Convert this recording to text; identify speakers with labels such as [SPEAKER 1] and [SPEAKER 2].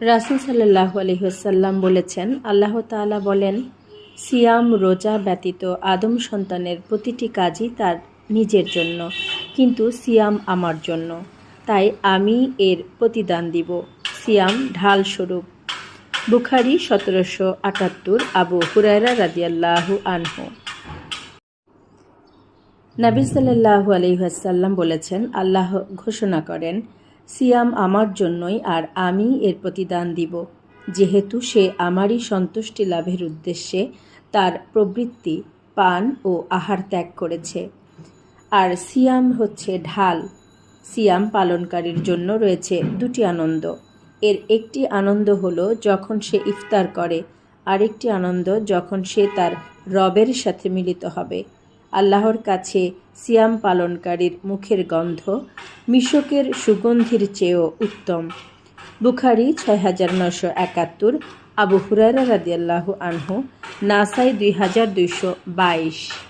[SPEAKER 1] রাসূল সাল্লাল্লাহু আলাইহি ওয়াসাল্লাম বলেছেন, আল্লাহ তাআলা বলেন, সিয়াম রোজা ব্যতীত আদম সন্তানের প্রতিটি কাজই তার নিজের জন্য, কিন্তু সিয়াম আমার জন্য, তাই আমি এর প্রতিদান দিব। সিয়াম ঢাল স্বরূপ। বুখারী 1778। আবু হুরায়রা রাদিয়াল্লাহু আনহু। নবী সাল্লাল্লাহু আলাইহি ওয়াসাল্লাম বলেছেন, আল্লাহ ঘোষণা করেন, সিয়াম আমার জন্যই আর আমি এর প্রতিদান দিব, যেহেতু সে আমারই সন্তুষ্টি লাভের উদ্দেশ্যে তার প্রবৃত্তি, পান ও আহার ত্যাগ করেছে। আর সিয়াম হচ্ছে ঢাল। সিয়াম পালনকারীর জন্য রয়েছে দুটি আনন্দ। এর একটি আনন্দ হলো যখন সে ইফতার করে, আরেকটি আনন্দ যখন সে তার রবের সাথে মিলিত হবে। আল্লাহর কাছে সিয়াম পালনকারীর মুখের গন্ধ মিশকের সুগন্ধির চেয়েও উত্তম। বুখারী 6971। আবু হুরায়রা রাদিয়াল্লাহু আনহু। নাসাই 2222।